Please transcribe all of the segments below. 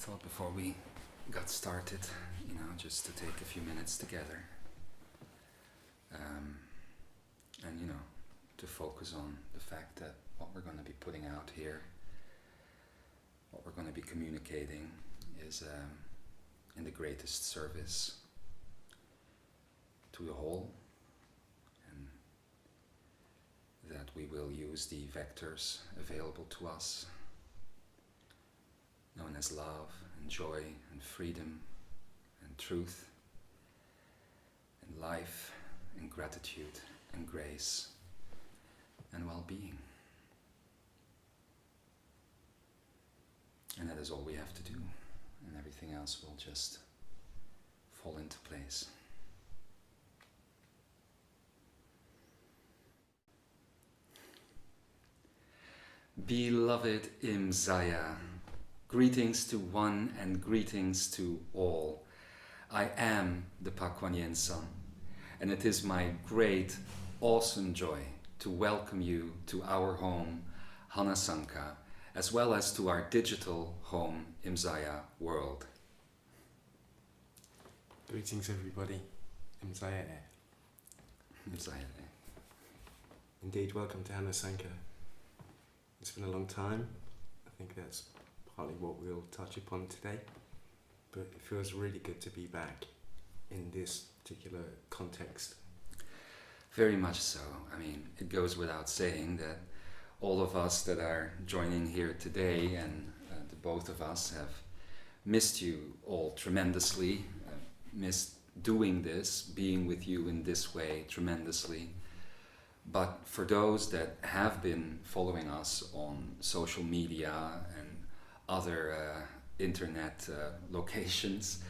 thought before we got started, just to take a few minutes together, and to focus on the fact that what we're going to be putting out here, what we're going to be communicating, is in the greatest service to the whole, and that we will use the vectors available to us, known as love and joy and freedom and truth and life and gratitude and grace and well-being. And that is all we have to do, and everything else will just fall into place. Beloved Imzaia, greetings to one and greetings to all. I am the Pah Kwan Yin San, and it is my great, awesome joy to welcome you to our home, Pahdasan'ka, as well as to our digital home, Imzaia world. Greetings everybody, Imzaia. Imzaia. Indeed, welcome to Pahdasan'ka. It's been a long time. I think that's partly what we'll touch upon today, but it feels really good to be back in this particular context. Very much so. I mean, it goes without saying that all of us that are joining here today, and the both of us, have missed you all tremendously, missed doing this, being with you in this way tremendously. But for those that have been following us on social media and other internet locations,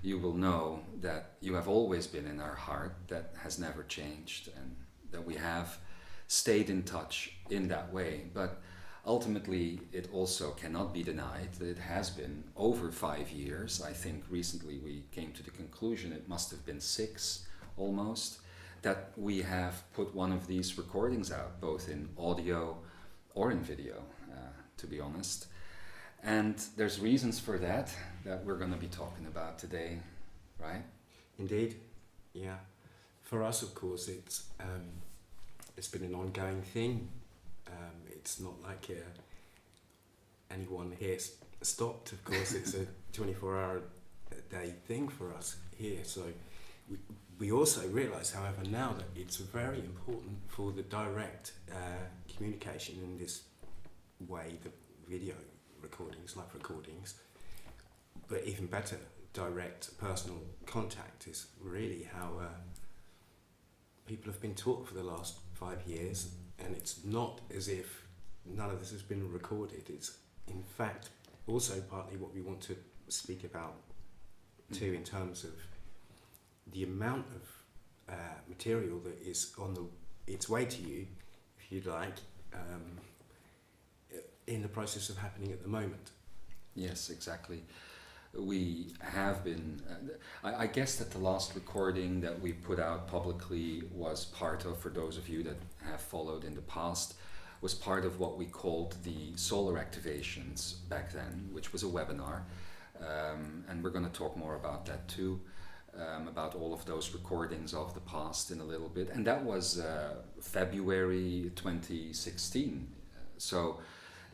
you will know that you have always been in our heart. That has never changed, and that we have stayed in touch in that way. But ultimately, it also cannot be denied that it has been over 5 years. I think recently we came to the conclusion, it must have been 6 almost, that we have put one of these recordings out, both in audio or in video, to be honest. And there's reasons for that we're going to be talking about today, right? Indeed, yeah. For us, of course, it's been an ongoing thing. It's not like anyone here stopped. Of course, it's a 24-hour-a-day thing for us here. So we also realise, however, now that it's very important for the direct communication in this way, the video recordings, live recordings, but even better, direct personal contact is really how people have been taught for the last 5 years. And it's not as if none of this has been recorded. It's in fact also partly what we want to speak about too, in terms of the amount of material that is on its way to you, if you like, in the process of happening at the moment. Yes, exactly. We have been, I guess that the last recording that we put out publicly was part of, for those of you that have followed in the past, was part of what we called the solar activations back then, which was a webinar. And we're going to talk more about that too, about all of those recordings of the past in a little bit. And that was February 2016. So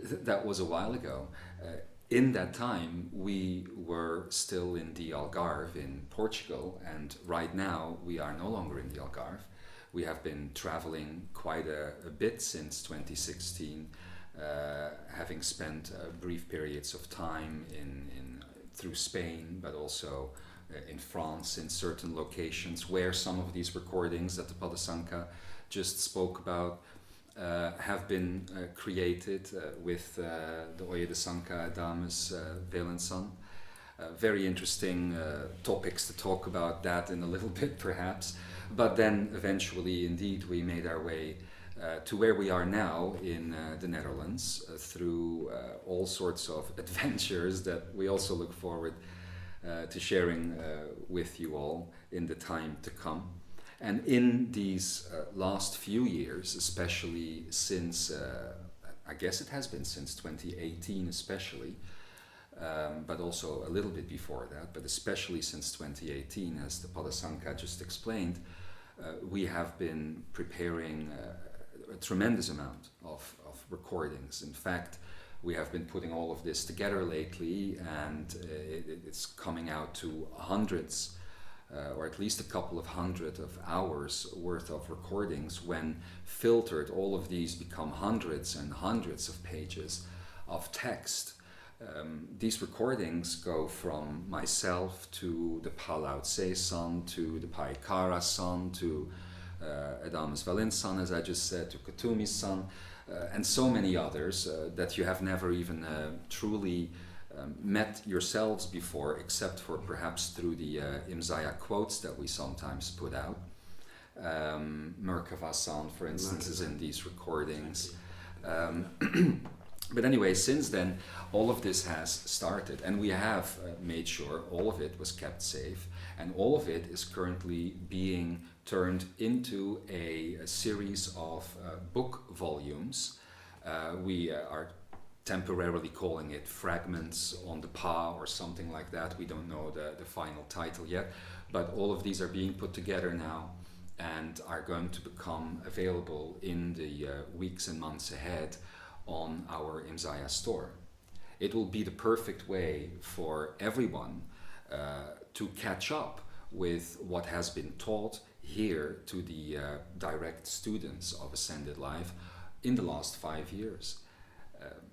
that was a while ago. In that time, we were still in the Algarve in Portugal, and right now we are no longer in the Algarve. We have been traveling quite a bit since 2016, having spent brief periods of time through Spain, but also in France, in certain locations where some of these recordings that the Pahdasan'ka just spoke about have been created with the Pahdasan'ka Dames Velensan. Very interesting topics to talk about that in a little bit perhaps, but then eventually indeed we made our way to where we are now in the Netherlands through all sorts of adventures that we also look forward to sharing with you all in the time to come. And in these last few years, especially since, I guess it has been since 2018 especially, but also a little bit before that, but especially since 2018, as the Pahdasan'ka just explained, we have been preparing a tremendous amount of recordings. In fact, we have been putting all of this together lately, and it's coming out to hundreds, or at least a couple of hundred of hours worth of recordings. When filtered, all of these become hundreds and hundreds of pages of text. These recordings go from myself to the Pahdasan'ka San, to the Pah San, to Adamus Valin San, as I just said, to Katumi San, and so many others that you have never even truly met yourselves before, except for perhaps through the Imzaia quotes that we sometimes put out. Merkava San, for instance, is in these recordings. But anyway, since then, all of this has started, and we have made sure all of it was kept safe, and all of it is currently being turned into a series of book volumes. We are temporarily calling it Fragments on the Pa or something like that. We don't know the final title yet, but all of these are being put together now and are going to become available in the weeks and months ahead on our Imzaia store. It will be the perfect way for everyone to catch up with what has been taught here to the direct students of Ascended Life in the last 5 years.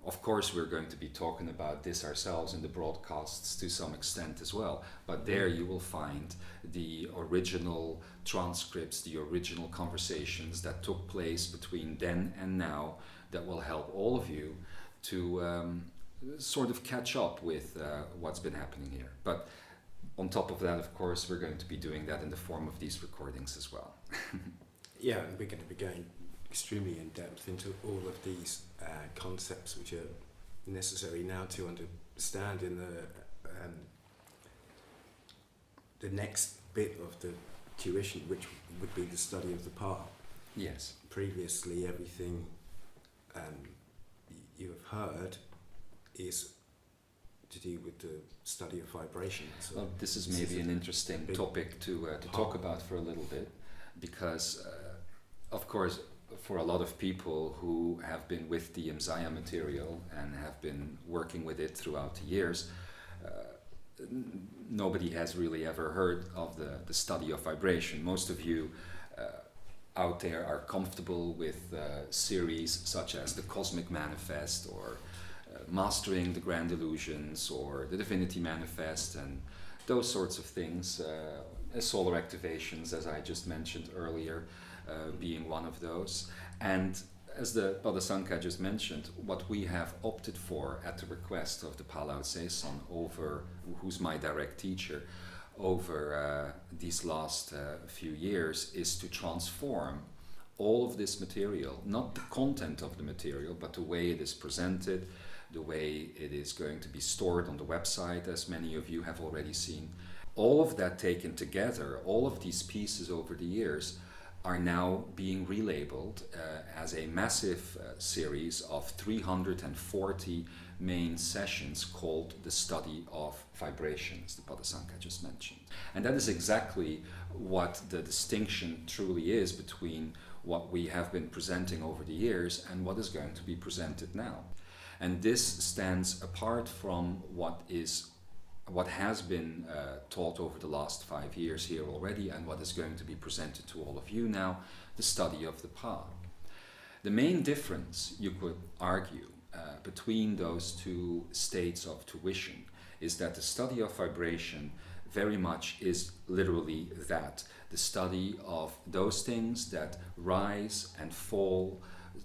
Of course, we're going to be talking about this ourselves in the broadcasts to some extent as well, but there you will find the original transcripts, the original conversations that took place between then and now, that will help all of you to sort of catch up with what's been happening here. But on top of that, of course, we're going to be doing that in the form of these recordings as well. Yeah, and we're going to be going extremely in depth into all of these concepts which are necessary now to understand in the next bit of the tuition, which would be the study of the Pa. Yes. Previously, everything you have heard is to do with the study of vibration. So well, this is maybe an interesting topic to talk about for a little bit, because of course, for a lot of people who have been with the Imzaia material and have been working with it throughout the years, nobody has really ever heard of the study of vibration. Most of you out there are comfortable with series such as the Cosmic Manifest, or Mastering the Grand Illusions, or the Divinity Manifest, and those sorts of things. Solar activations, as I just mentioned earlier, being one of those. And as the Pahdasan'ka just mentioned, what we have opted for at the request of the Pahdasan'ka San, who's my direct teacher, over these last few years, is to transform all of this material, not the content of the material, but the way it is presented, the way it is going to be stored on the website, as many of you have already seen. All of that taken together, all of these pieces over the years, are now being relabeled as a massive series of 340 main sessions called the study of vibrations, the Pahdasan'ka just mentioned. And that is exactly what the distinction truly is between what we have been presenting over the years and what is going to be presented now. And this stands apart from what has been taught over the last 5 years here already, and what is going to be presented to all of you now, the study of the Pa. The main difference, you could argue, between those two states of tuition is that the study of vibration very much is literally that, the study of those things that rise and fall,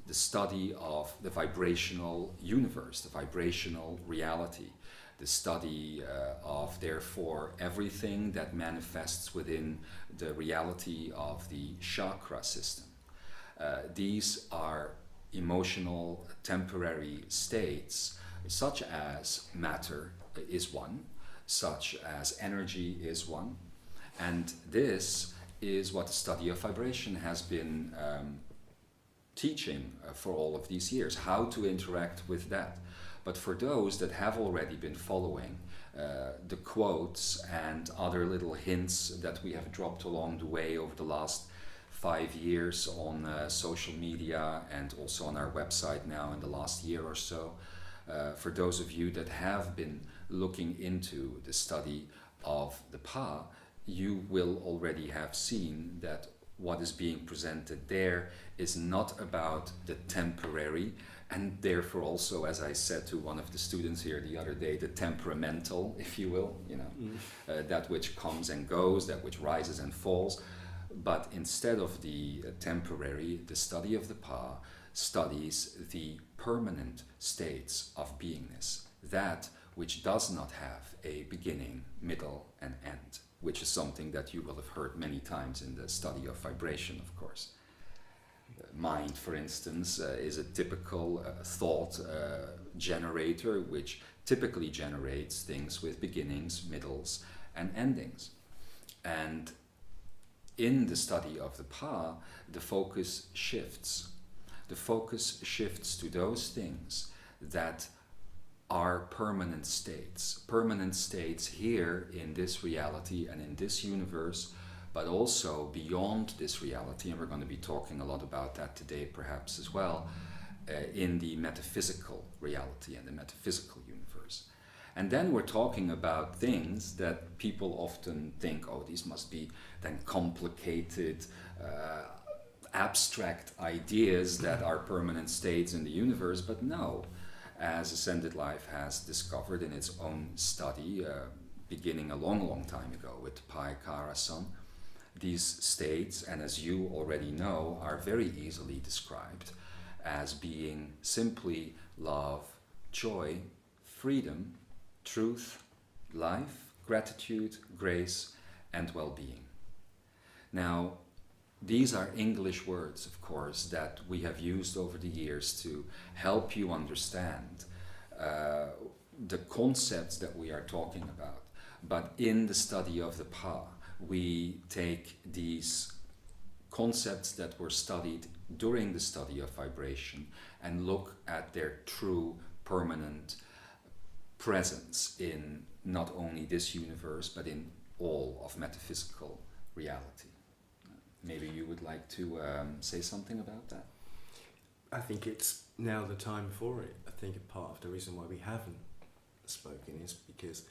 the study of the vibrational universe, the vibrational reality, the study of, therefore, everything that manifests within the reality of the chakra system. These are emotional, temporary states, such as matter is one, such as energy is one, and this is what the study of vibration has been teaching for all of these years, how to interact with that. But for those that have already been following the quotes and other little hints that we have dropped along the way over the last 5 years on social media and also on our website now in the last year or so, for those of you that have been looking into the study of the Pah, you will already have seen that what is being presented there is not about the temporary, and therefore also, as I said to one of the students here the other day, the temperamental, if you will, that which comes and goes, that which rises and falls. But instead of the temporary, the study of the Pah studies the permanent states of beingness, that which does not have a beginning, middle, and end, which is something that you will have heard many times in the study of vibration, of course. Mind, for instance, is a typical thought generator, which typically generates things with beginnings, middles, and endings. And in the study of the Pah, the focus shifts. The focus shifts to those things that are permanent states here in this reality and in this universe, but also beyond this reality, and we're going to be talking a lot about that today perhaps as well, in the metaphysical reality and the metaphysical universe. And then we're talking about things that people often think, oh, these must be then complicated, abstract ideas that are permanent states in the universe, but no. As Ascended Life has discovered in its own study, beginning a long, long time ago with Pah Kwan San, these states, and as you already know, are very easily described as being simply love, joy, freedom, truth, life, gratitude, grace, and well-being. Now, these are English words, of course, that we have used over the years to help you understand the concepts that we are talking about. But in the study of the Pah, we take these concepts that were studied during the study of vibration and look at their true permanent presence in not only this universe, but in all of metaphysical reality. Maybe you would like to say something about that? I think it's now the time for it. I think a part of the reason why we haven't spoken is because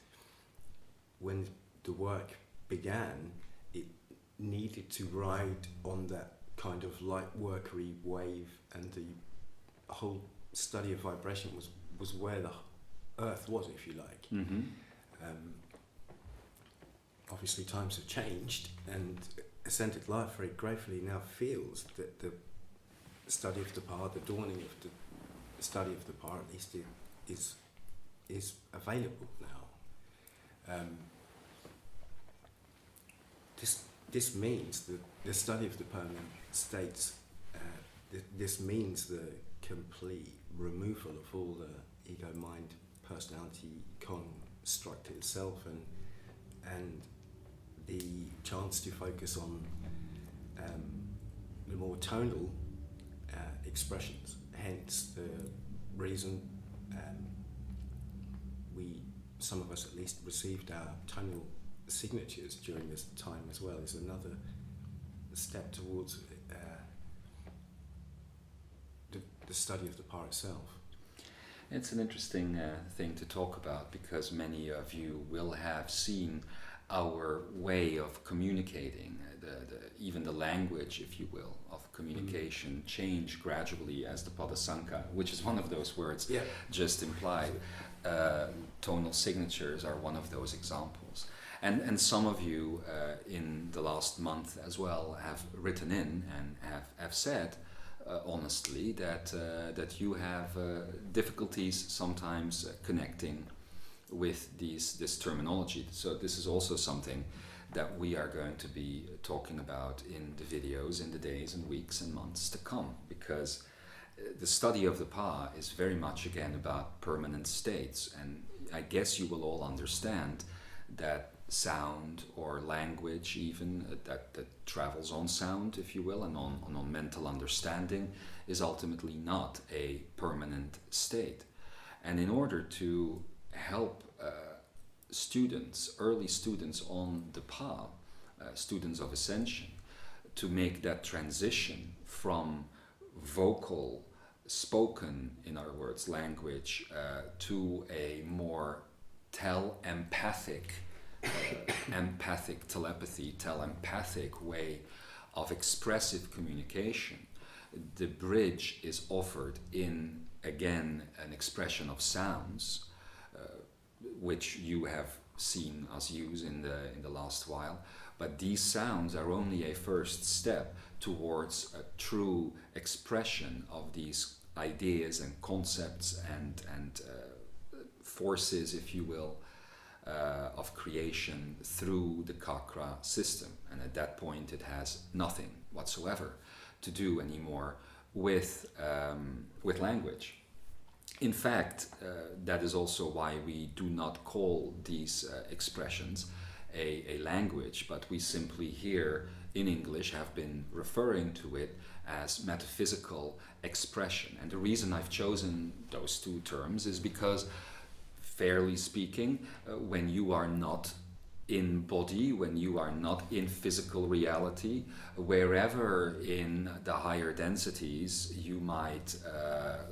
when the work began, it needed to ride on that kind of light workery wave, and the whole study of vibration was where the earth was, if you like. Mm-hmm. Obviously times have changed, and Ascended Life very gratefully now feels that the study of the Pah, the dawning of the study of the Pah at least, is available now. This means that the study of the permanent states, this means the complete removal of all the ego, mind, personality construct itself, and the chance to focus on the more tonal expressions. Hence the reason some of us at least, received our tonal signatures during this time as well, is another step towards the study of the Pah itself. It's an interesting thing to talk about, because many of you will have seen our way of communicating, even the language, if you will, of communication change gradually as the Pahdasan'ka, which is one of those words, just implied. Tonal signatures are one of those examples. And some of you in the last month as well have written in and have said honestly that you have difficulties sometimes connecting with this terminology. So this is also something that we are going to be talking about in the videos in the days and weeks and months to come, because the study of the Pah is very much again about permanent states, and I guess you will all understand that sound or language even that travels on sound, if you will, and on mental understanding is ultimately not a permanent state. And in order to help students, early students on the path, students of ascension, to make that transition from vocal, spoken, in other words, language, to a more empathic telepathy, telepathic way of expressive communication. The bridge is offered in, again, an expression of sounds, which you have seen us use in the last while. But these sounds are only a first step towards a true expression of these ideas and concepts and forces, if you will, of creation through the Chakra system. And at that point it has nothing whatsoever to do anymore with language. In fact, that is also why we do not call these expressions a language, but we simply here in English have been referring to it as metaphysical expression. And the reason I've chosen those two terms is because, fairly speaking, when you are not in body, when you are not in physical reality, wherever in the higher densities you might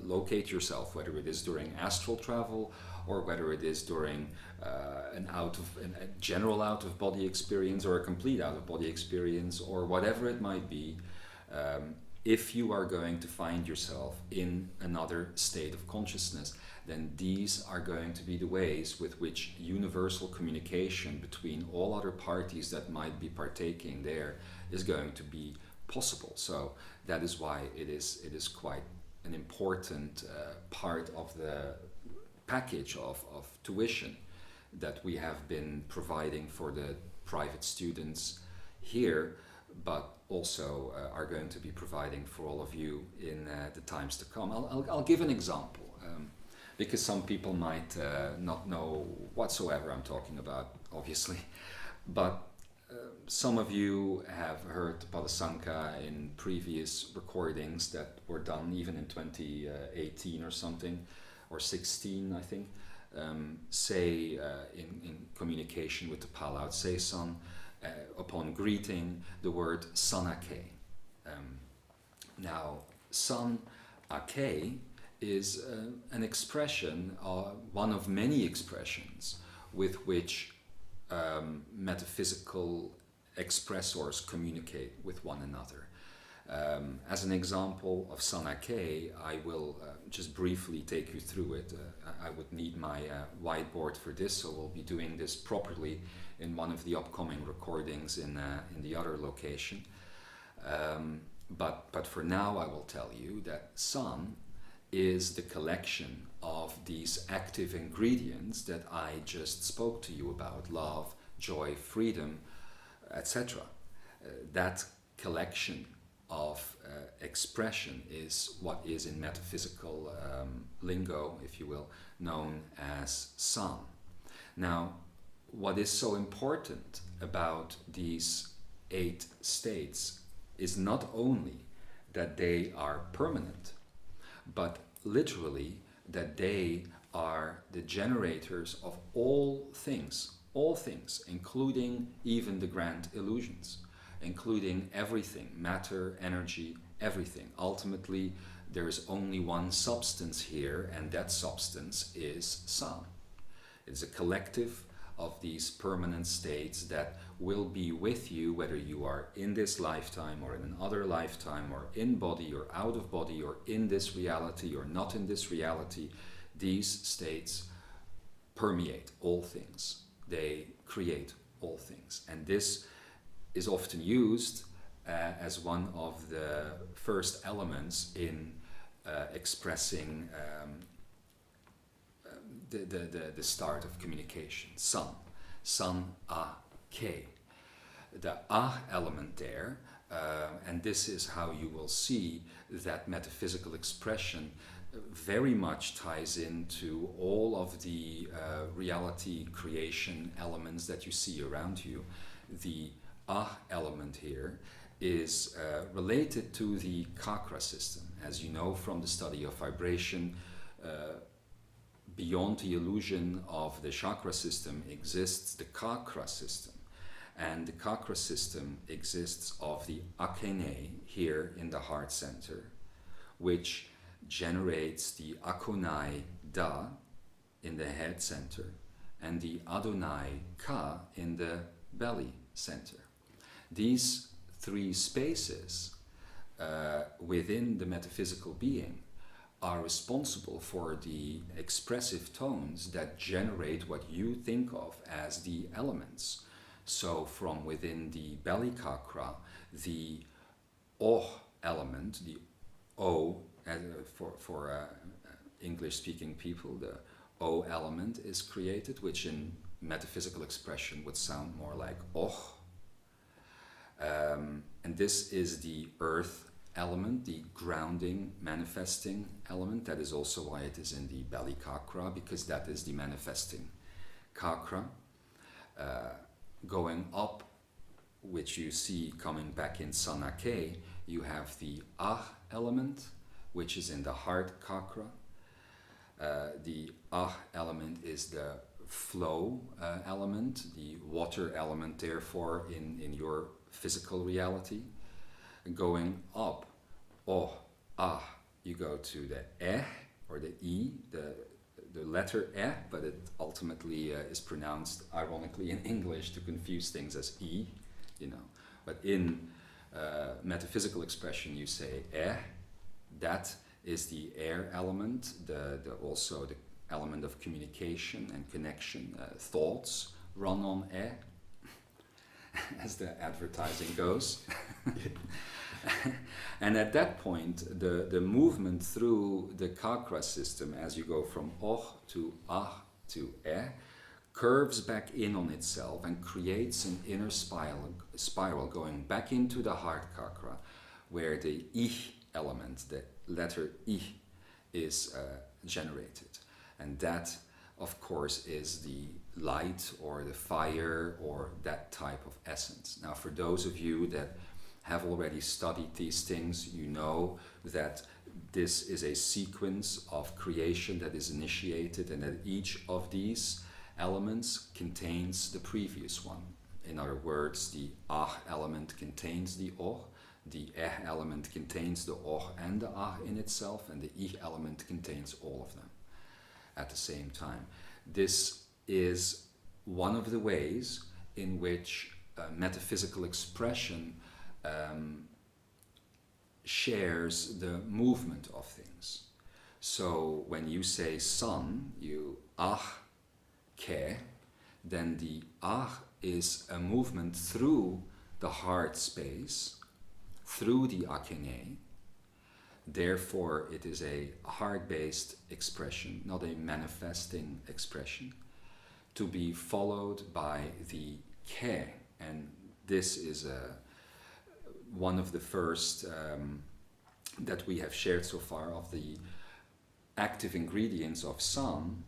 locate yourself, whether it is during astral travel or whether it is during a general out-of-body experience or a complete out-of-body experience or whatever it might be, if you are going to find yourself in another state of consciousness, then these are going to be the ways with which universal communication between all other parties that might be partaking there is going to be possible. So that is why it is quite an important part of the package of tuition that we have been providing for the private students here, but also are going to be providing for all of you in the times to come. I'll give an example. Because some people might not know whatsoever I'm talking about, obviously. But some of you have heard Pahdasan'ka in previous recordings that were done even in 2018 or something, or 16, I think, say in communication with the Pah San, upon greeting, the word Sanake. Now, Sanake is an expression, one of many expressions with which metaphysical expressors communicate with one another. As an example of Sanake, I will just briefly take you through it. I would need my whiteboard for this, so we'll be doing this properly in one of the upcoming recordings in the other location. But for now, I will tell you that San is the collection of these active ingredients that I just spoke to you about: love, joy, freedom, etc. That collection of expression is what is in metaphysical lingo, if you will, known as San. Now, what is so important about these 8 states is not only that they are permanent, but literally that they are the generators of all things, including even the grand illusions, including everything, matter, energy, everything. Ultimately, there is only one substance here, and that substance is San. It's a collective of these permanent states that will be with you, whether you are in this lifetime or in another lifetime, or in body or out of body, or in this reality or not in this reality. These states permeate all things. They create all things. And this is often used as one of the first elements in expressing the start of communication. San-a-ke. The ah element there, and this is how you will see that metaphysical expression very much ties into all of the reality creation elements that you see around you. The ah element here is related to the chakra system. As you know from the study of vibration, beyond the illusion of the chakra system exists the kakra system. And the kakra system exists of the akene here in the heart center, which generates the akonai da in the head center and the adonai ka in the belly center. These three spaces within the metaphysical being are responsible for the expressive tones that generate what you think of as the elements. So from within the belly chakra, the O element, the O, for English-speaking people, the O element is created, which in metaphysical expression would sound more like Och. And this is the earth element, the grounding, manifesting element. That is also why it is in the belly chakra, because that is the manifesting chakra. Going up, which you see coming back in Sanake, you have the Ah element, which is in the heart chakra. The Ah element is the flow element, the water element, therefore, in your physical reality. Going up, Oh, Ah, you go to the Eh, or the I, the letter E, but it ultimately is pronounced ironically in English to confuse things as I, you know. But in metaphysical expression you say E. That is the air element, also the element of communication and connection. Thoughts run on E, as the advertising goes. And at that point, the movement through the chakra system, as you go from Och to Ah to Eh, curves back in on itself and creates an inner spiral going back into the heart chakra, where the Ich element, the letter Ich, is generated. And that, of course, is the light or the fire or that type of essence. Now, for those of you that have already studied these things, you know that this is a sequence of creation that is initiated, and that each of these elements contains the previous one. In other words, the Ah element contains the Oh, the Eh element contains the Oh and the Ah in itself, and the Ich element contains all of them at the same time. This is one of the ways in which metaphysical expression shares the movement of things. So when you say sun, you Ah Ke, then the Ah is a movement through the heart space, through the Akene. Therefore, it is a heart-based expression, not a manifesting expression, to be followed by the Ke. And this is one of the first that we have shared so far of the active ingredients of San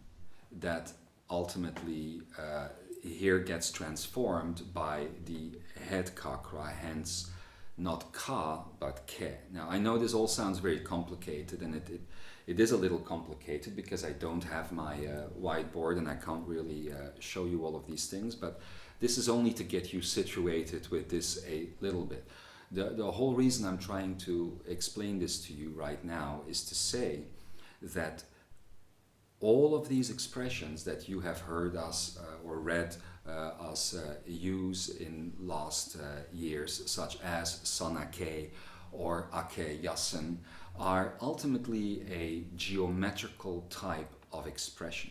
that ultimately here gets transformed by the head chakra, hence not Ka, but Ke. Now, I know this all sounds very complicated, and it is a little complicated because I don't have my whiteboard and I can't really show you all of these things, but this is only to get you situated with this a little bit. The whole reason I'm trying to explain this to you right now is to say that all of these expressions that you have heard us or read us use in last years, such as Sanake or Ake Yasen, are ultimately a geometrical type of expression.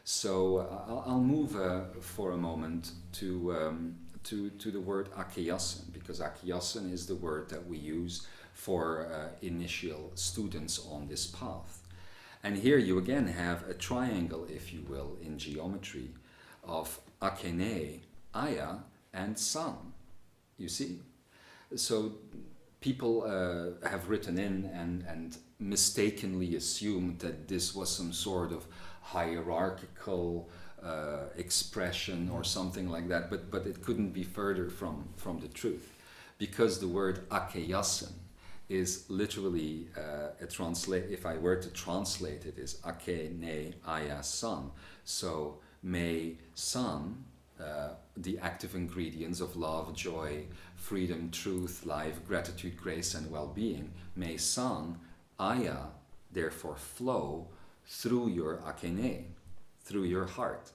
So I'll move for a moment to the word akiyasan, because akiyasan is the word that we use for initial students on this path. And here you again have a triangle, if you will, in geometry of akene, aya, and san. You see? So people have written in and mistakenly assumed that this was some sort of hierarchical expression or something like that, but it couldn't be further from the truth, because the word akeyasen is literally if I were to translate it, is Ake Ne Aya San. So may San, the active ingredients of love, joy, freedom, truth, life, gratitude, grace, and well-being, may San, Aya, therefore flow through your Akene, through your heart.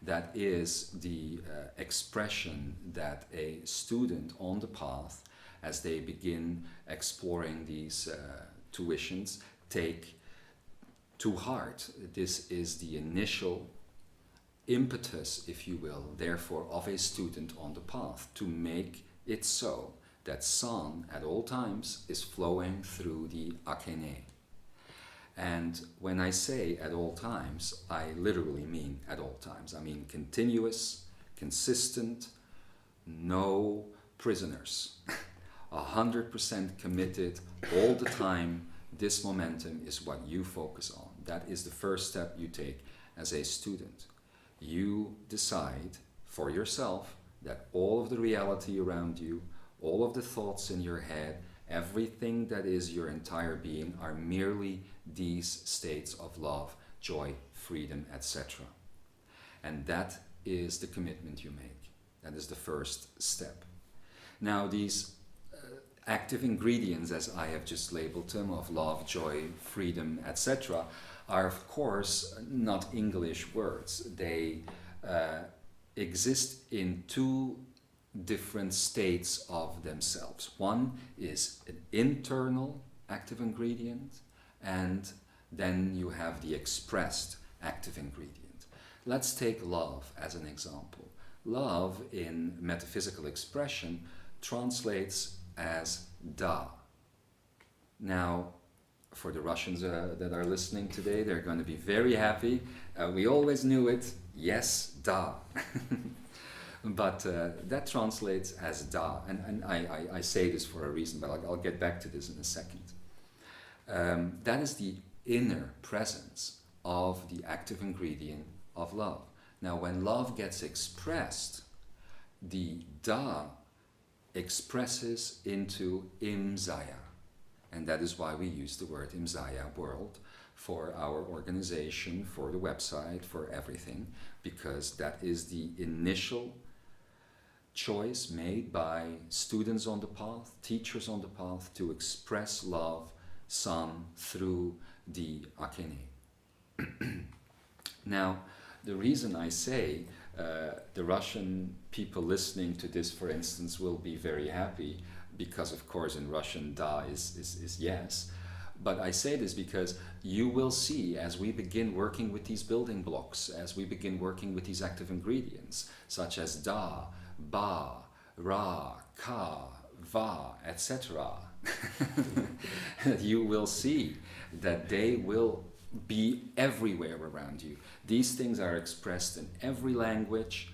That is the expression that a student on the path, as they begin exploring these tuitions, take to heart. This is the initial impetus, if you will, therefore, of a student on the path, to make it so that San at all times is flowing through the Akene. And when I say at all times, I literally mean at all times. I mean continuous, consistent, no prisoners. 100% committed all the time. This momentum is what you focus on. That is the first step you take as a student. You decide for yourself that all of the reality around you, all of the thoughts in your head, everything that is your entire being are merely these states of love, joy, freedom, etc. And that is the commitment you make. That is the first step. Now, these active ingredients, as I have just labeled them, of love, joy, freedom, etc., are of course not English words. They exist in two different states of themselves. One is an internal active ingredient, and then you have the expressed active ingredient. Let's take love as an example. Love in metaphysical expression translates as da. Now, for the Russians that are listening today, they're going to be very happy. We always knew it. Yes, da. But that translates as da. And I say this for a reason, but I'll get back to this in a second. That is the inner presence of the active ingredient of love. Now, when love gets expressed, the da expresses into Imzaia. And that is why we use the word Imzaia, world, for our organization, for the website, for everything, because that is the initial choice made by students on the path, teachers on the path, to express love, San, through the Akene. Now, the reason I say the Russian people listening to this, for instance, will be very happy, because of course in Russian da is yes, but I say this because you will see, as we begin working with these building blocks, as we begin working with these active ingredients, such as da, ba, ra, ka, va, etc., you will see that they will be everywhere around you. These things are expressed in every language,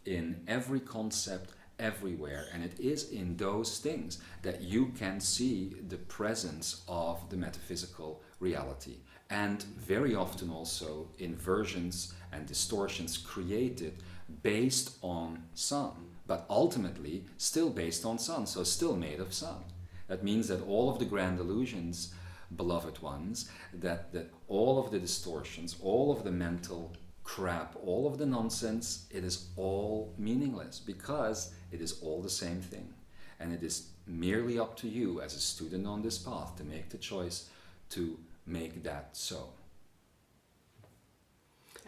in every concept, everywhere, and it is in those things that you can see the presence of the metaphysical reality, and very often also inversions and distortions created based on San, but ultimately still based on San, so still made of San. That means that all of the grand illusions, beloved ones, that all of the distortions, all of the mental crap, all of the nonsense, it is all meaningless, because it is all the same thing. And it is merely up to you as a student on this path to make the choice to make that so.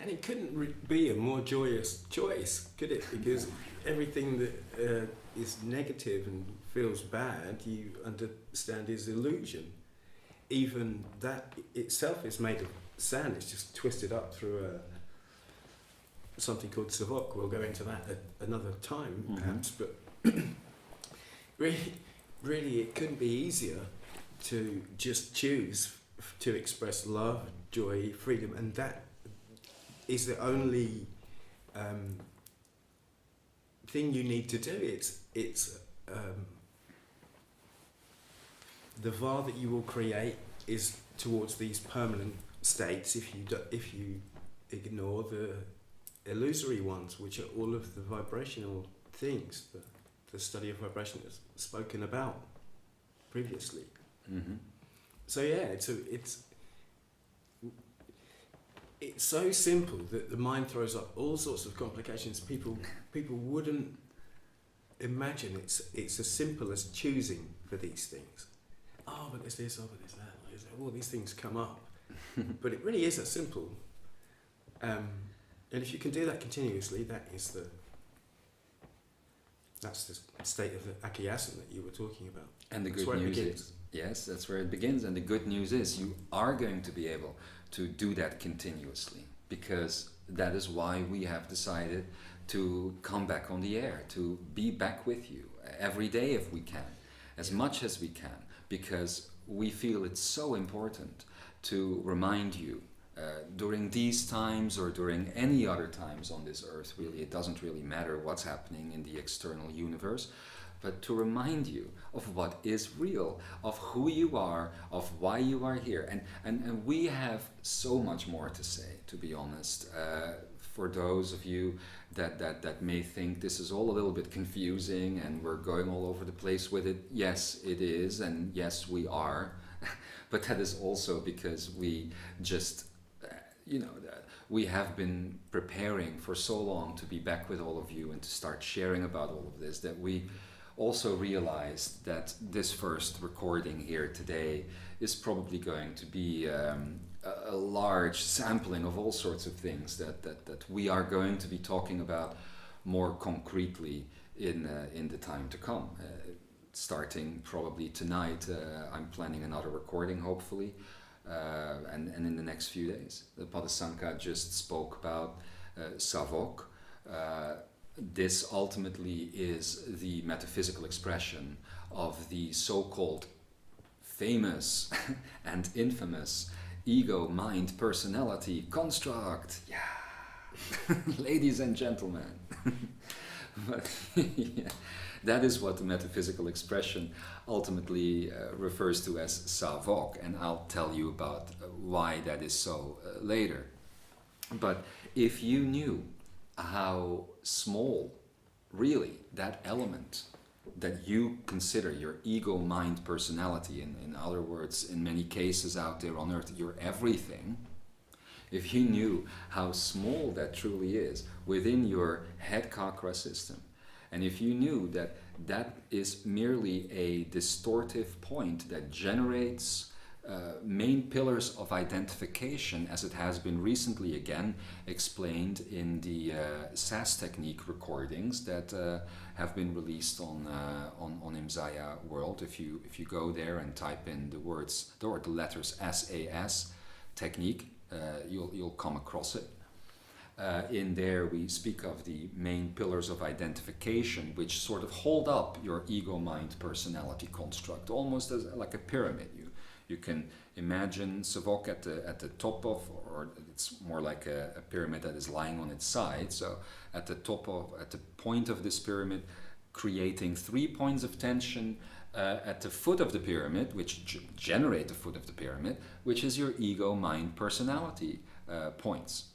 And it couldn't be a more joyous choice, could it? Because everything that is negative and feels bad, you understand is illusion. Even that itself is made of sand. It's just twisted up through something called savok. We'll go into that at another time, perhaps. But really, it couldn't be easier to just choose to express love, joy, freedom, and that is the only thing you need to do. It's the var that you will create is towards these permanent states if you ignore the illusory ones, which are all of the vibrational things. The study of vibration is spoken about previously. Mm-hmm. So yeah, it's so simple that the mind throws up all sorts of complications. People wouldn't imagine it's as simple as choosing for these things. Oh, but there's this, oh, but there's that. All these things come up. But it really is that simple. And if you can do that continuously, that's the state of the akiyasa that you were talking about. And the good news is, yes, that's where it begins. And the good news is you are going to be able to do that continuously, because that is why we have decided to come back on the air, to be back with you every day if we can, as much as we can, because we feel it's so important to remind you during these times or during any other times on this earth. Really, it doesn't really matter what's happening in the external universe, but to remind you of what is real, of who you are, of why you are here. And we have so much more to say, to be honest. For those of you that may think this is all a little bit confusing and we're going all over the place with it, yes, it is, and yes, we are. But that is also because we just, we have been preparing for so long to be back with all of you and to start sharing about all of this, that we also realized that this first recording here today is probably going to be a large sampling of all sorts of things that we are going to be talking about more concretely in the time to come. Starting probably tonight, I'm planning another recording, hopefully, and in the next few days. The Pahdasan'ka just spoke about Savok. This ultimately is the metaphysical expression of the so-called famous and infamous ego, mind, personality construct. Yeah, ladies and gentlemen. But yeah, that is what the metaphysical expression ultimately refers to as Savok, and I'll tell you about why that is so later. But if you knew how small really that element that you consider your ego, mind, personality, in other words, in many cases out there on earth, your everything, if you knew how small that truly is within your head chakra system, and if you knew that that is merely a distortive point that generates main pillars of identification, as it has been recently again explained in the SAS technique recordings that have been released on Imzaia World. If you go there and type in the letters SAS technique, you'll come across it. In there we speak of the main pillars of identification, which sort of hold up your ego, mind, personality construct, almost as like a pyramid. You can imagine Savok at the top of, or it's more like a pyramid that is lying on its side. So at the point of this pyramid, creating 3 points of tension at the foot of the pyramid, which generate the foot of the pyramid, which is your ego, mind, personality points.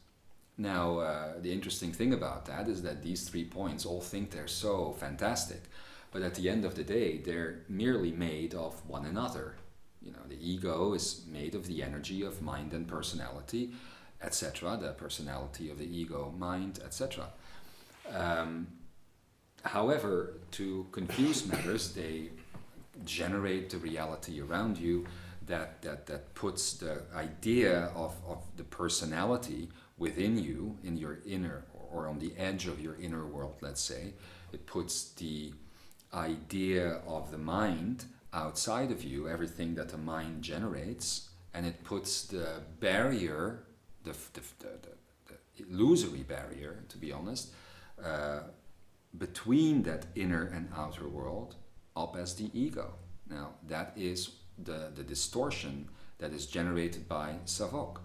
Now, the interesting thing about that is that these 3 points all think they're so fantastic, but at the end of the day, they're merely made of one another. The ego is made of the energy of mind and personality, etc. The personality of the ego, mind, etc. However, to confuse matters, they generate the reality around you that puts the idea of the personality within you, in your inner, or on the edge of your inner world, let's say. It puts the idea of the mind outside of you, everything that the mind generates, and it puts the barrier, the illusory barrier, to be honest, between that inner and outer world up as the ego. Now, that is the distortion that is generated by Savok.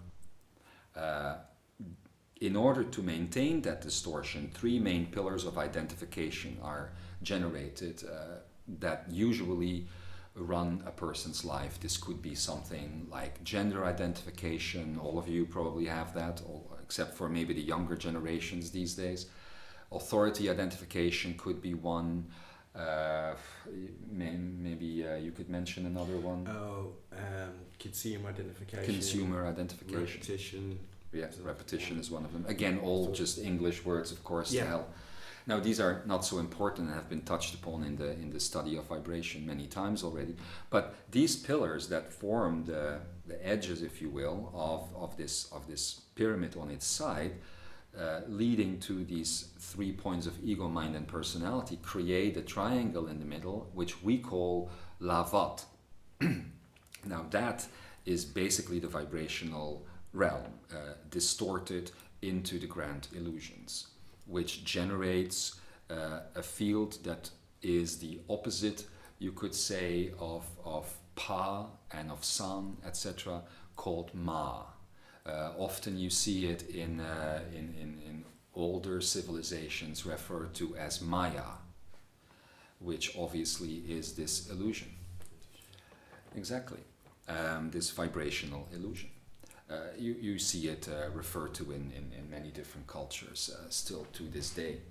In order to maintain that distortion, 3 main pillars of identification are generated that usually run a person's life. This could be something like gender identification. All of you probably have that, except for maybe the younger generations these days. Authority identification could be one. Maybe you could mention another one. Consumer identification. Consumer identification. Repetition. Yeah, repetition is one of them. Again, all just English words, of course, Yeah. to help. Now, these are not so important and have been touched upon in the study of vibration many times already. But these pillars that form the edges, if you will, of this pyramid on its side, leading to these 3 points of ego, mind, and personality, create a triangle in the middle, which we call lavat. Now, that is basically the vibrational realm, distorted into the grand illusions, which generates a field that is the opposite, you could say, of Pa and of San, etc., called Ma. Often you see it in older civilizations referred to as Maya, which obviously is this illusion. Exactly, this vibrational illusion. You see it referred to in many different cultures still to this day.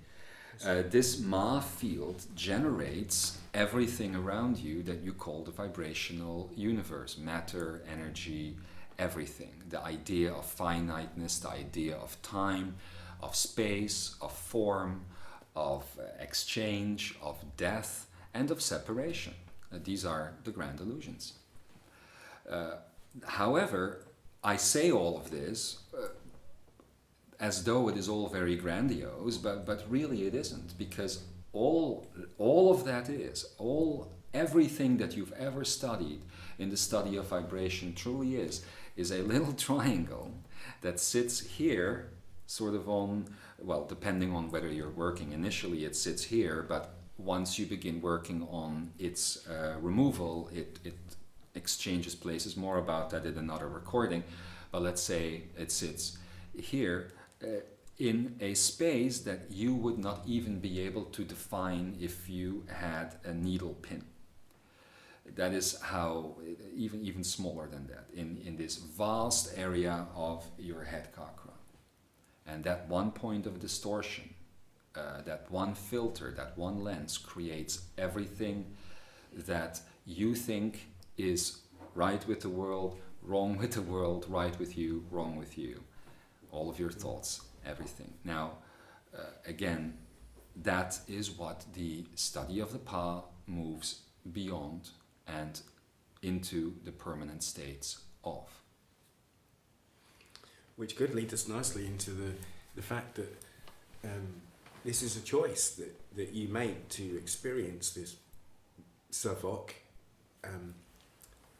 This Ma field generates everything around you that you call the vibrational universe, matter, energy, everything. The idea of finiteness, the idea of time, of space, of form, of exchange, of death, and of separation. These are the grand illusions. However, I say all of this as though it is all very grandiose, but really it isn't, because all of that is, everything that you've ever studied in the study of vibration truly is a little triangle that sits here, sort of on, well, depending on whether you're working, initially it sits here, but once you begin working on its removal, it exchanges places. More about that in another recording, but let's say it sits here in a space that you would not even be able to define if you had a needle pin. That is how, even smaller than that, in this vast area of your head chakra. And that one point of distortion, that one filter, that one lens creates everything that you think is right with the world, wrong with the world, right with you, wrong with you. All of your thoughts, everything. Now, again, that is what the study of the Pa moves beyond and into the permanent states of. Which could lead us nicely into the fact that this is a choice that you make to experience this savok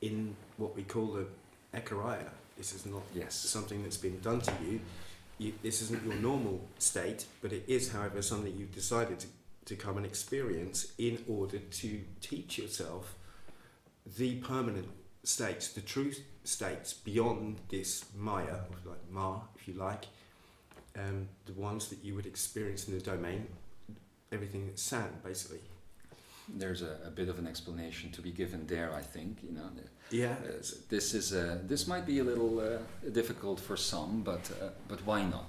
in what we call the Ekaraya. This is not something that's been done to you. This isn't your normal state, but it is, however, something you've decided to come and experience in order to teach yourself the permanent states, the true states beyond this Maya, or like Ma, if you like, the ones that you would experience in the domain, everything that's San, basically. There's a bit of an explanation to be given there, I think. You know, yeah. This might be a little difficult for some, but why not?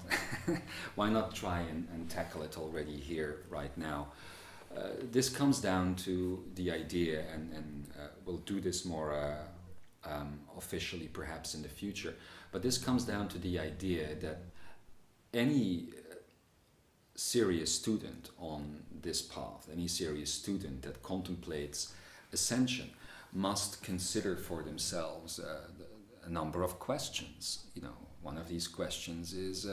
Why not try and tackle it already here, right now? This comes down to the idea, and we'll do this more officially perhaps in the future. But this comes down to the idea that any serious student on this path, any serious student that contemplates ascension, must consider for themselves a number of questions. You know, one of these questions is,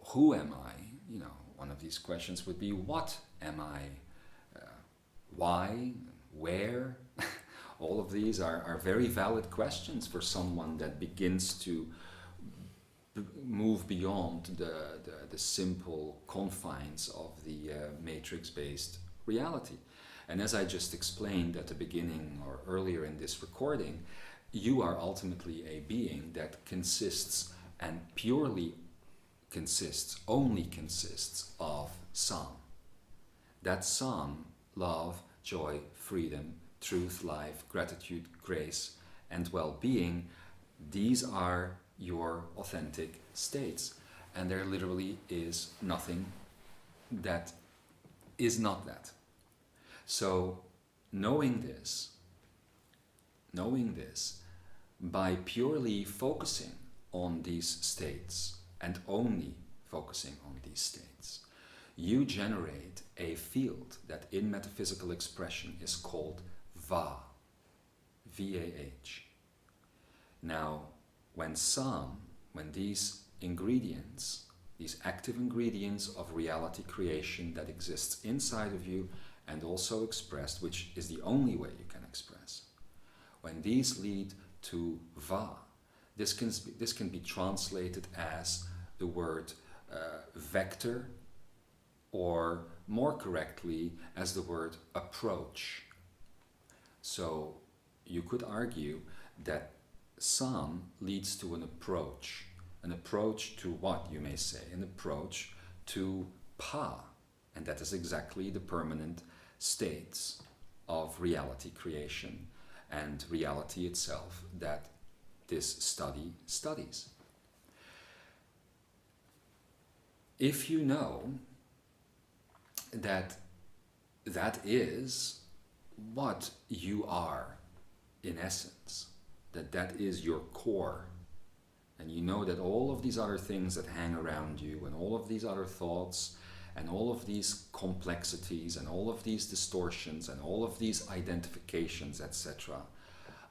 who am I? You know, one of these questions would be, what am I? Why? Where? All of these are very valid questions for someone that begins to move beyond the simple confines of the matrix-based reality. And as I just explained at the beginning or earlier in this recording, you are ultimately a being that consists and only consists of San. That San, love, joy, freedom, truth, life, gratitude, grace, and well-being, these are your authentic states. And there literally is nothing that is not that. So knowing this, by purely focusing on these states and only focusing on these states, you generate a field that in metaphysical expression is called Va, V-A-H. Now, when these ingredients, these active ingredients of reality creation that exists inside of you and also expressed, which is the only way you can express, when these lead to Va, this can be translated as the word vector, or more correctly as the word approach. So you could argue that San leads to an approach to what, you may say, an approach to Pa, and that is exactly the permanent states of reality creation and reality itself that this study studies. If you know that that is what you are in essence, that is your core, and you know that all of these other things that hang around you and all of these other thoughts and all of these complexities and all of these distortions and all of these identifications, etc.,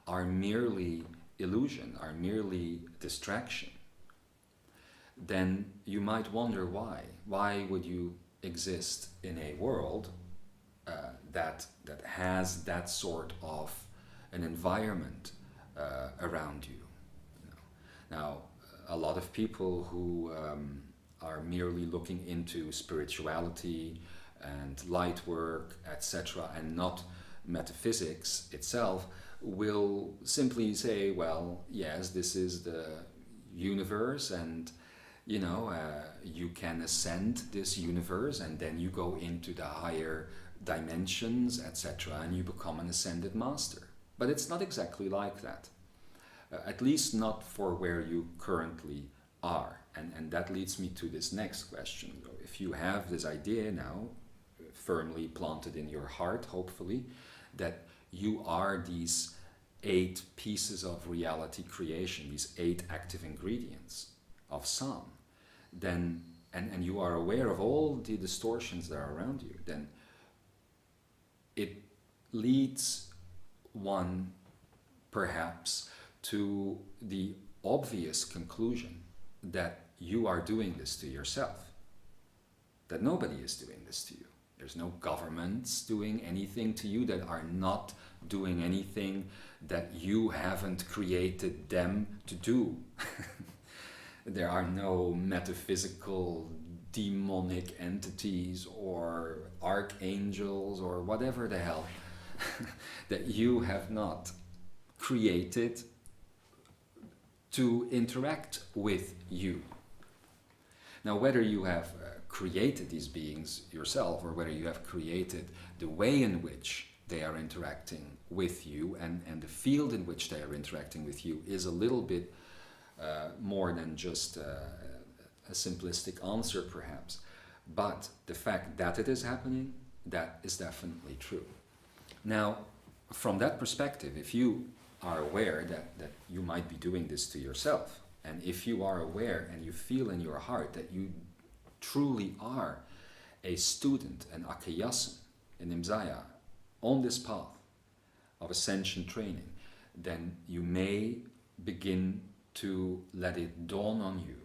are merely illusion, are merely distraction, then you might wonder why. Why would you exist in a world that has that sort of an environment around you? Now, a lot of people who are merely looking into spirituality and light work, etc., and not metaphysics itself, will simply say, well, yes, this is the universe, and you can ascend this universe, and then you go into the higher dimensions, etc., and you become an ascended master. But it's not exactly like that. At least not for where you currently are. And that leads me to this next question. If you have this idea now firmly planted in your heart, hopefully, that you are these 8 pieces of reality creation, these 8 active ingredients of San, then, and you are aware of all the distortions that are around you, then it leads one perhaps to the obvious conclusion that you are doing this to yourself, that nobody is doing this to you. There's no governments doing anything to you that are not doing anything that you haven't created them to do. There are no metaphysical demonic entities or archangels or whatever the hell that you have not created to interact with you. Now, whether you have created these beings yourself or whether you have created the way in which they are interacting with you and the field in which they are interacting with you is a little bit more than just a simplistic answer, perhaps. But the fact that it is happening, that is definitely true. Now, from that perspective, if you are aware that you might be doing this to yourself, and if you are aware and you feel in your heart that you truly are a student, an akayasan, an Imzaia, on this path of ascension training, then you may begin to let it dawn on you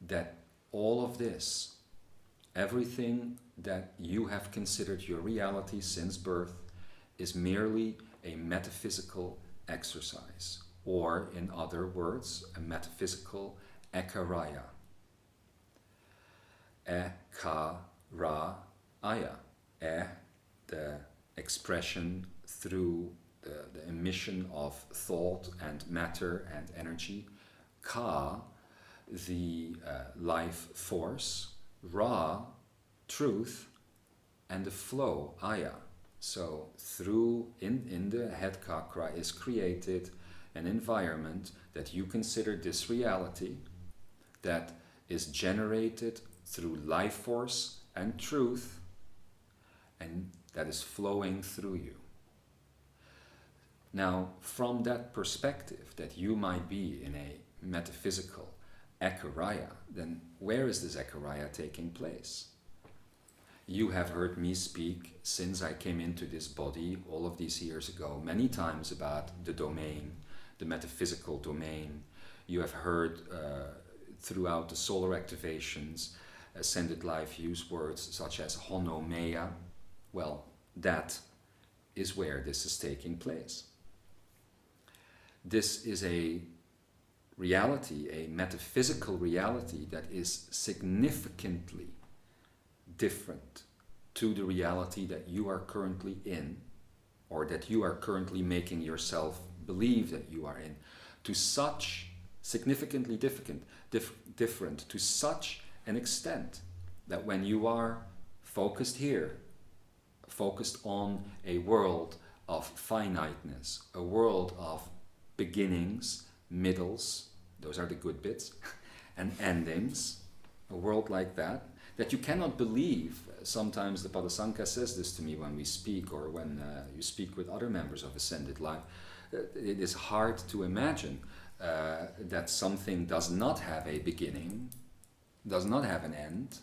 that all of this, everything that you have considered your reality since birth, is merely a metaphysical exercise, or in other words, a metaphysical ekaraya. Ekaraya. The expression through the emission of thought and matter and energy. Ka, the life force. Ra, truth, and the flow, aya. So through, in the head chakra is created an environment that you consider this reality, that is generated through life force and truth, and that is flowing through you. Now, from that perspective, that you might be in a metaphysical echarya, then where is this echarya taking place? You have heard me speak since I came into this body all of these years ago many times about the domain, the metaphysical domain. You have heard throughout the solar activations ascended life use words such as honomeia. Well, that is where this is taking place. This is a reality, a metaphysical reality that is significantly different to the reality that you are currently in, or that you are currently making yourself believe that you are in, to such significantly different to such an extent that when you are focused here, focused on a world of finiteness, a world of beginnings, middles, those are the good bits, and endings, a world like that, that you cannot believe. Sometimes the Pahdasan'ka says this to me when we speak, or when you speak with other members of Ascended Life. It is hard to imagine that something does not have a beginning, does not have an end.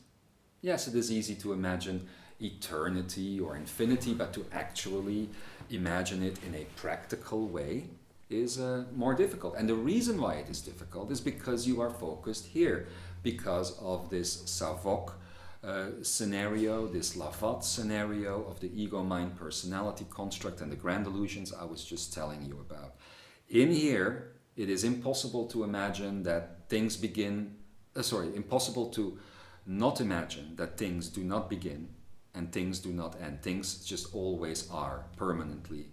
Yes, it is easy to imagine eternity or infinity, but to actually imagine it in a practical way is more difficult. And the reason why it is difficult is because you are focused here, because of this Savok scenario, this Lavat scenario of the ego-mind personality construct and the grand illusions I was just telling you about. In here, it is impossible to imagine that things begin, impossible to not imagine that things do not begin and things do not end. Things just always are, permanently,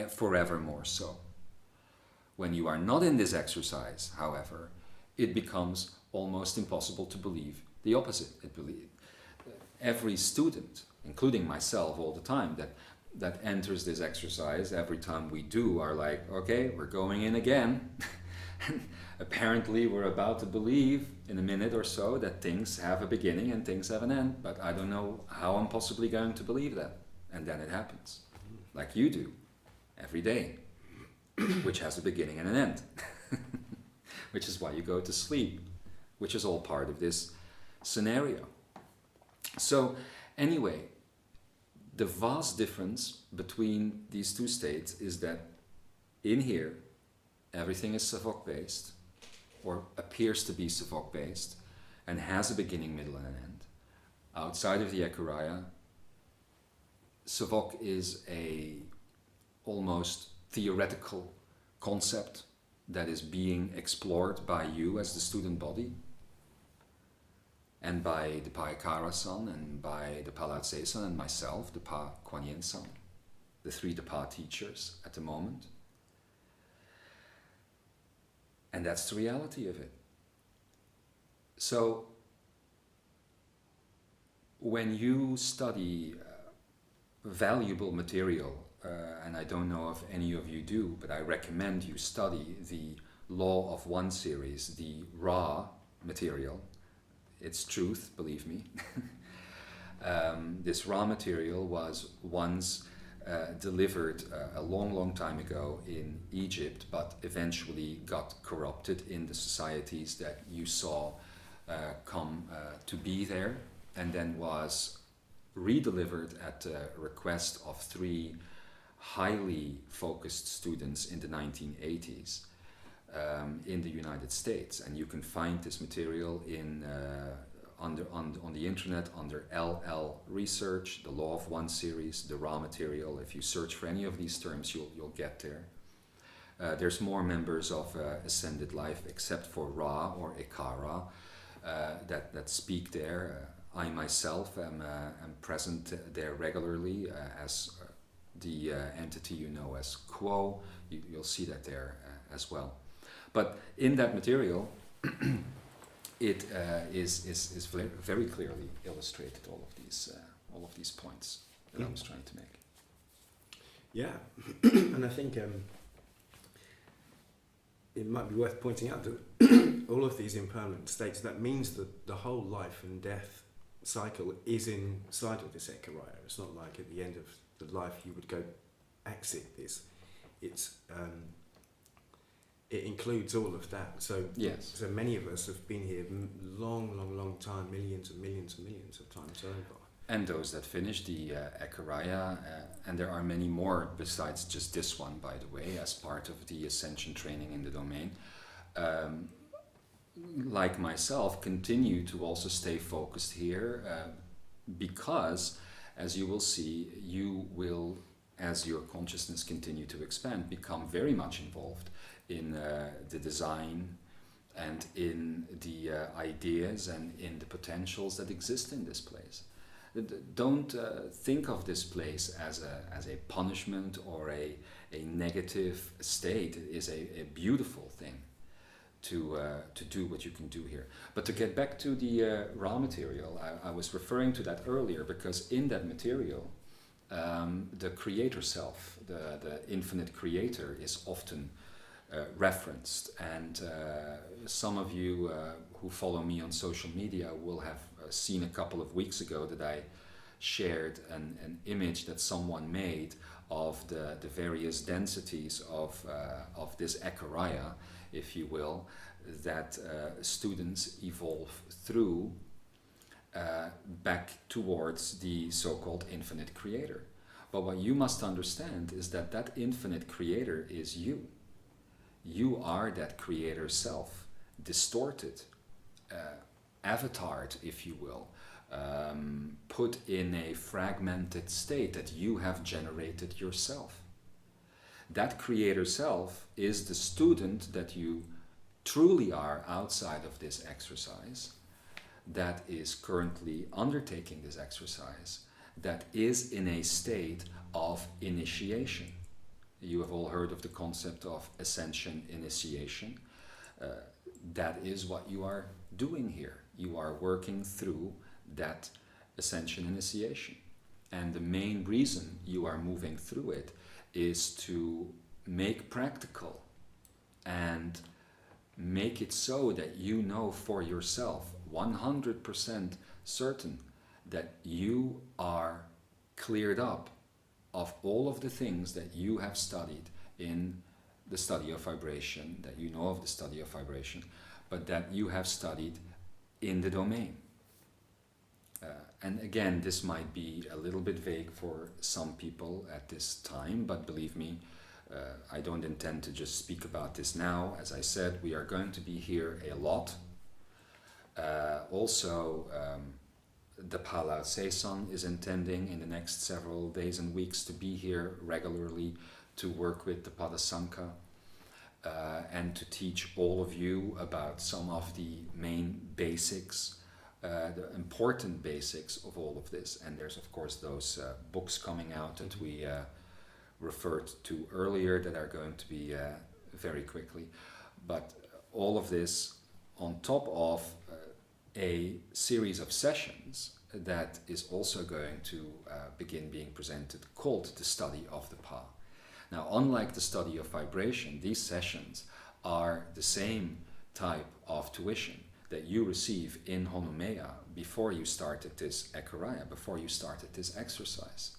forevermore so. When you are not in this exercise, however, it becomes almost impossible to believe the opposite. Every student, including myself all the time, that enters this exercise, every time we do, are like, okay, we're going in again. And apparently we're about to believe in a minute or so that things have a beginning and things have an end, but I don't know how I'm possibly going to believe that. And then it happens, like you do, every day, which has a beginning and an end, which is why you go to sleep, which is all part of this scenario. So anyway, the vast difference between these two states is that in here, everything is Savok based, or appears to be Savok based, and has a beginning, middle, and an end. Outside of the echarya, Savok is a almost theoretical concept that is being explored by you as the student body, and by the Pah San, and by the Pahdasan'ka San, and myself, the Pah Kwan Yin San, the three Pah teachers at the moment. And that's the reality of it. So, when you study valuable material, and I don't know if any of you do, but I recommend you study the Law of One series, the raw material. It's truth, believe me. This raw material was once delivered a long time ago in Egypt, but eventually got corrupted in the societies that you saw come to be there, and then was redelivered at the request of three highly focused students in the 1980s in the United States. And you can find this material in on the internet under LL Research, the Law of One series, the raw material. If you search for any of these terms, you'll get there. There's more members of Ascended Life except for Ra or Ekara that speak there. I myself am present there regularly as the entity you know as Quo. You'll see that there as well. But in that material, it is very clearly illustrated all of these points that I was trying to make. Yeah, and I think it might be worth pointing out that all of these impermanent states, that means that the whole life and death cycle is inside of this Ekaraya. It's not like at the end of the life you would go exit this. It's it includes all of that. So Yes. so many of us have been here long time, millions and millions and millions of times over. And those that finish the Ekaraya, and there are many more besides just this one, by the way, as part of the ascension training in the domain, like myself, continue to also stay focused here, because, as you will see, you will, as your consciousness continue to expand, become very much involved in the design and in the ideas and in the potentials that exist in this place. Don't think of this place as a punishment or a negative state. It is a beautiful thing to do what you can do here. But to get back to the raw material, I was referring to that earlier, because in that material, the creator self, the infinite creator, is often referenced. And some of you who follow me on social media will have seen a couple of weeks ago that I shared an image that someone made of the various densities of this Ekaraya, if you will, that students evolve through back towards the so-called infinite creator. But what you must understand is that that infinite creator is you. You are that creator self, distorted, avatared, if you will, put in a fragmented state that you have generated yourself. That creator self is the student that you truly are outside of this exercise, that is currently undertaking this exercise, that is in a state of initiation. You have all heard of the concept of ascension initiation. That is what you are doing here. You are working through that ascension initiation. And the main reason you are moving through it is to make practical and make it so that you know for yourself 100% certain that you are cleared up of all of the things that you have studied in the study of vibration, that you know of the study of vibration, but that you have studied in the domain. And again, this might be a little bit vague for some people at this time, but believe me, I don't intend to just speak about this now. As I said, we are going to be here a lot. Also, the Pahdasan'ka San is intending in the next several days and weeks to be here regularly to work with the Pahdasan'ka and to teach all of you about some of the main basics, the important basics of all of this. And there's of course those books coming out that we referred to earlier that are going to be very quickly. But all of this on top of a series of sessions that is also going to begin being presented, called the study of the Pa. Now, unlike the study of vibration, these sessions are the same type of tuition that you receive in Honomeya before you started this Ekaraya, before you started this exercise.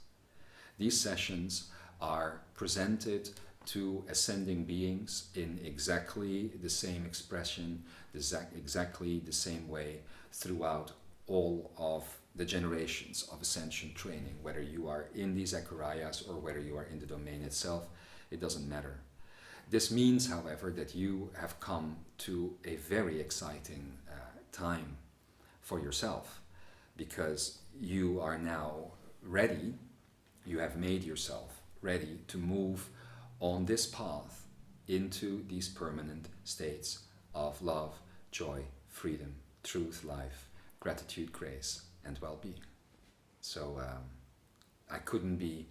These sessions are presented to ascending beings in exactly the same expression, exactly the same way throughout all of the generations of ascension training. Whether you are in these Ekarayas or whether you are in the domain itself, it doesn't matter. This means, however, that you have come to a very exciting time for yourself, because you are now ready, you have made yourself ready to move on this path into these permanent states of love, joy, freedom, truth, life, gratitude, grace, and well-being. So I couldn't be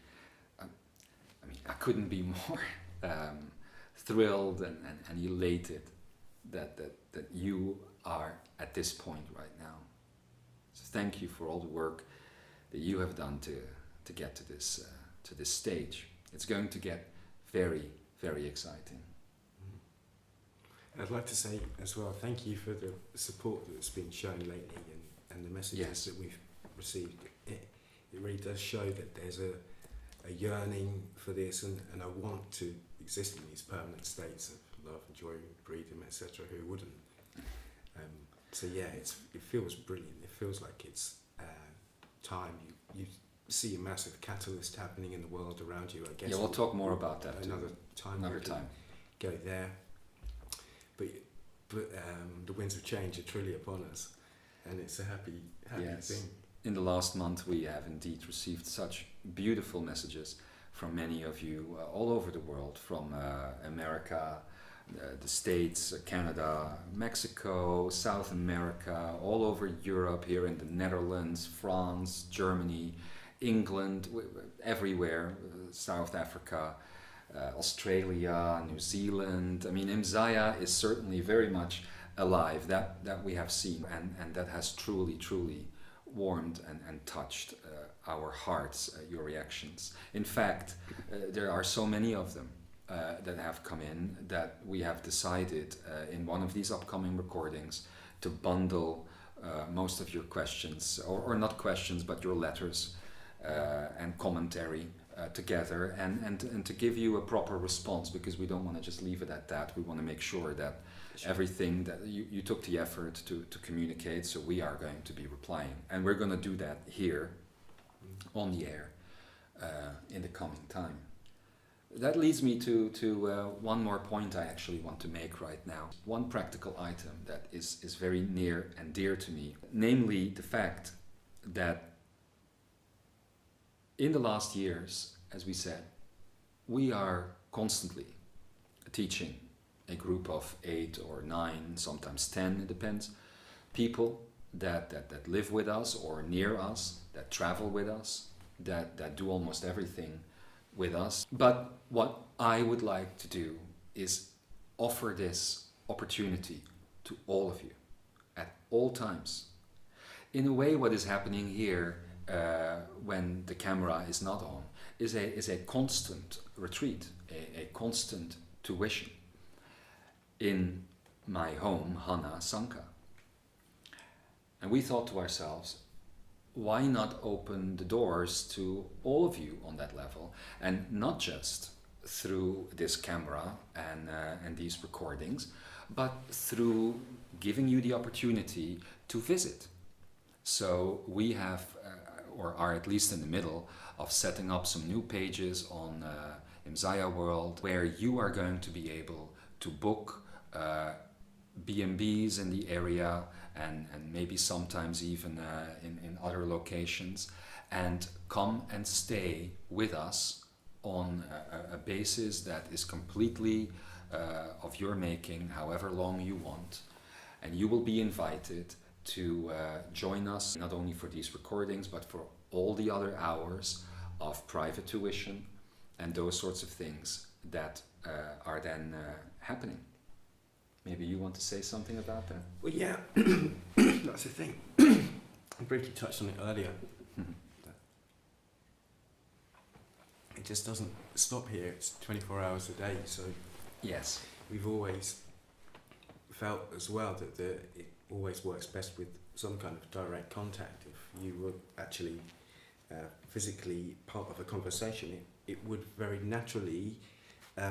more thrilled and elated that you are at this point right now. So thank you for all the work that you have done to get to this stage. It's going to get very, very exciting. I'd like to say as well, thank you for the support that's been shown lately, and and the messages Yes. that we've received, it really does show that there's a yearning for this and a want to exist in these permanent states of love and joy, freedom, etc. Who wouldn't? So yeah, it feels brilliant. It feels like it's time. You see a massive catalyst happening in the world around you. I guess. Yeah, we'll talk more about that another time. Another we can time. Go there. But the winds of change are truly upon us, and it's a happy Yes. thing. In the last month, we have indeed received such beautiful messages from many of you all over the world, from America, the States, Canada, Mexico, South America, all over Europe, here in the Netherlands, France, Germany, England, everywhere, South Africa, Australia, New Zealand. I mean, Imzaia is certainly very much alive, that we have seen, and that has truly warmed and touched our hearts, your reactions. In fact, there are so many of them that have come in that we have decided in one of these upcoming recordings to bundle most of your questions, or not questions, but your letters and commentary together, and to give you a proper response, because we don't want to just leave it at that. We want to make sure that everything that you took the effort to communicate, so we are going to be replying, and we're going to do that here on the air in the coming time. That leads me to one more point I actually want to make right now. One practical item that is very near and dear to me, namely the fact that in the last years, as we said, we are constantly teaching a group of 8 or 9, sometimes 10, it depends, people that live with us or near us, that travel with us, that do almost everything with us. But what I would like to do is offer this opportunity to all of you at all times. In a way, what is happening here when the camera is not on is a constant retreat, a constant tuition in my home, Pahdasan'ka. And we thought to ourselves, why not open the doors to all of you on that level, and not just through this camera and these recordings, but through giving you the opportunity to visit. So we have, or are at least in the middle of setting up some new pages on Imzaia World, where you are going to be able to book B&Bs in the area, and maybe sometimes even in other locations, and come and stay with us on a basis that is completely of your making, however long you want. And you will be invited to join us, not only for these recordings, but for all the other hours of private tuition and those sorts of things that are then happening. Maybe you want to say something about that? Well, yeah, that's the thing. I briefly touched on it earlier. It just doesn't stop here. It's 24 hours a day. So yes, we've always felt as well that it always works best with some kind of direct contact. If you were actually physically part of a conversation, it would very naturally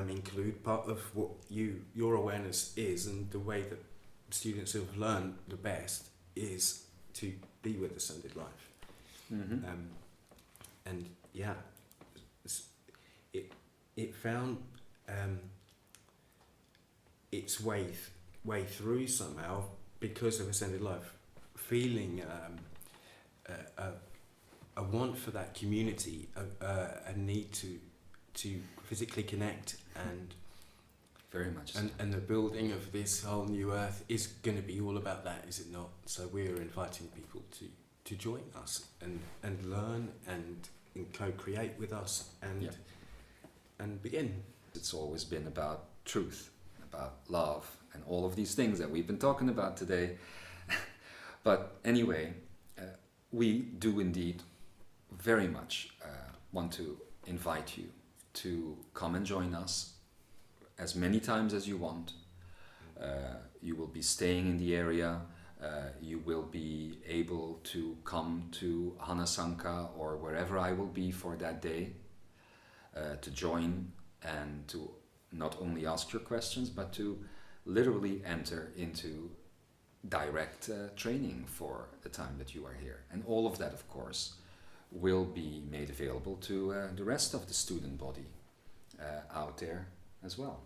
include part of what your awareness is, and the way that students have learned the best is to be with ascended life. Mm-hmm. And yeah, it found its way through somehow because of ascended life, feeling a want for that community, a need to physically connect, and very much. And the building of this whole new earth is going to be all about that, is it not? So we're inviting people to join us and learn and co-create with us and begin. It's always been about truth, about love, and all of these things that we've been talking about today. But anyway, we do indeed very much want to invite you to come and join us as many times as you want. You will be staying in the area You will be able to come to Pahdasan'ka or wherever I will be for that day to join and to not only ask your questions but to literally enter into direct training for the time that you are here. And all of that, of course, will be made available to the rest of the student body out there as well.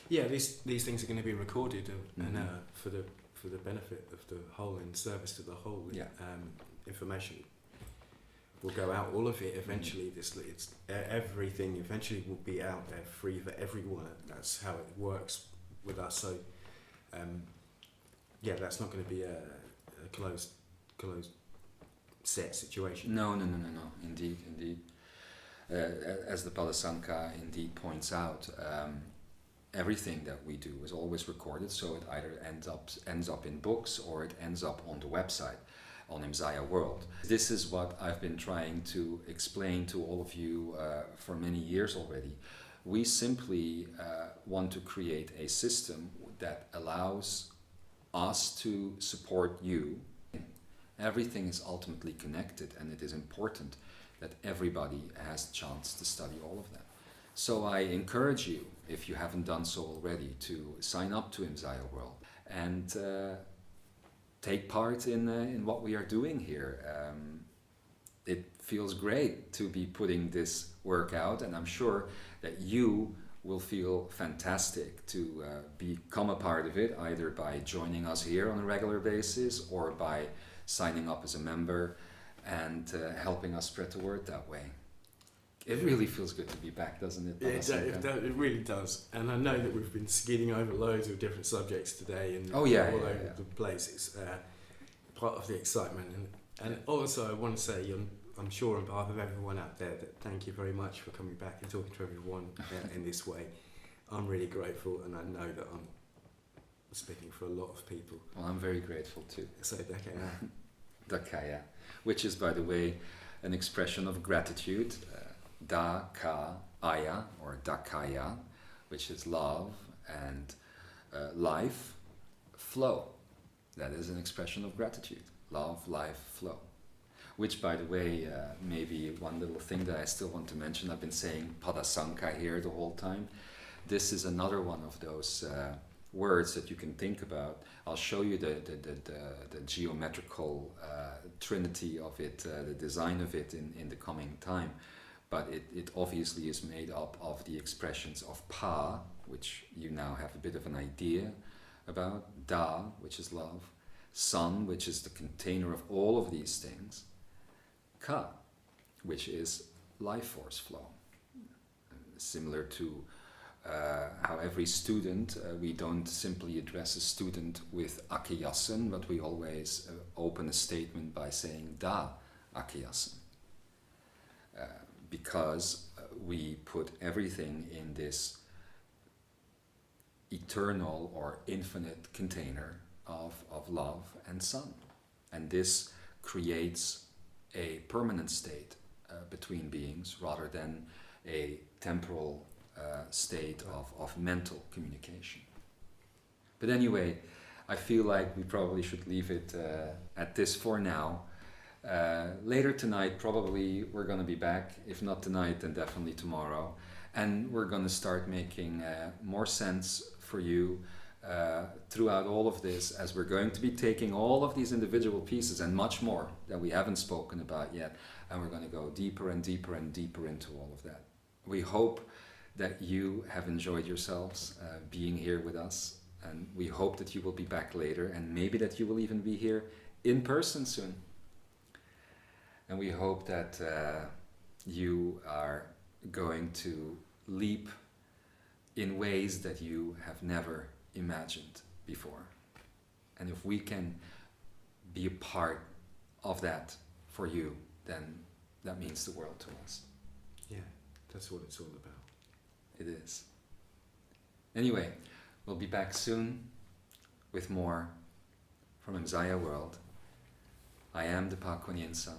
Yeah, these things are going to be recorded and for the benefit of the whole, in service to the whole. Yeah. Information will go out. All of it eventually. Everything eventually will be out there, free for everyone. That's how it works with us. So, that's not going to be a closed set situation. No. Indeed. As the Pahdasan'ka indeed points out, everything that we do is always recorded, so it either ends up in books or it ends up on the website on Imzaia World. This is what I've been trying to explain to all of you for many years already. We simply want to create a system that allows us to support you. Everything is ultimately connected, and it is important that everybody has a chance to study all of that. So I encourage you, if you haven't done so already, to sign up to Imzaia World and take part in what we are doing here. It feels great to be putting this work out, and I'm sure that you will feel fantastic to become a part of it, either by joining us here on a regular basis or by signing up as a member and helping us spread the word that way. It really feels good to be back, doesn't it? Yeah, it really does. And I know that we've been skidding over loads of different subjects today and all over the place. It's part of the excitement. And also I want to say, I'm sure on behalf of everyone out there, that thank you very much for coming back and talking to everyone in this way. I'm really grateful, and I know that I'm speaking for a lot of people. Well, I'm very grateful too. So Dakaya, which is, by the way, an expression of gratitude. Da-ka-aya, or Dakaya, which is love, and life, flow. That is an expression of gratitude. Love, life, flow. Which, by the way, maybe one little thing that I still want to mention, I've been saying Pahdasan'ka here the whole time. This is another one of those words that you can think about. I'll show you the geometrical trinity of it, the design of it in the coming time. But it obviously is made up of the expressions of Pa, which you now have a bit of an idea about, Da, which is love, San, which is the container of all of these things, Ka, which is life force flow. Similar to how every student, we don't simply address a student with Akiyasan, but we always open a statement by saying Da Akiyasan. Because we put everything in this eternal or infinite container of love and sun. And this creates a permanent state between beings rather than a temporal state of mental communication. But anyway, I feel like we probably should leave it at this for now. Later tonight, probably we're going to be back. If not tonight, then definitely tomorrow. And we're going to start making more sense for you throughout all of this, as we're going to be taking all of these individual pieces and much more that we haven't spoken about yet, and we're going to go deeper and deeper and deeper into all of that. We hope that you have enjoyed yourselves being here with us, and we hope that you will be back later, and maybe that you will even be here in person soon. And we hope that you are going to leap in ways that you have never imagined before. And if we can be a part of that for you, then that means the world to us. Yeah, that's what it's all about. It is. Anyway, we'll be back soon with more from Imzaia World. I am the Pah Kwan Yin San.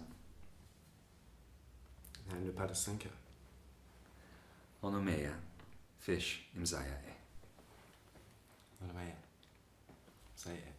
And the Pahdasan'ka. Onomea, fish Imzaia. Say it.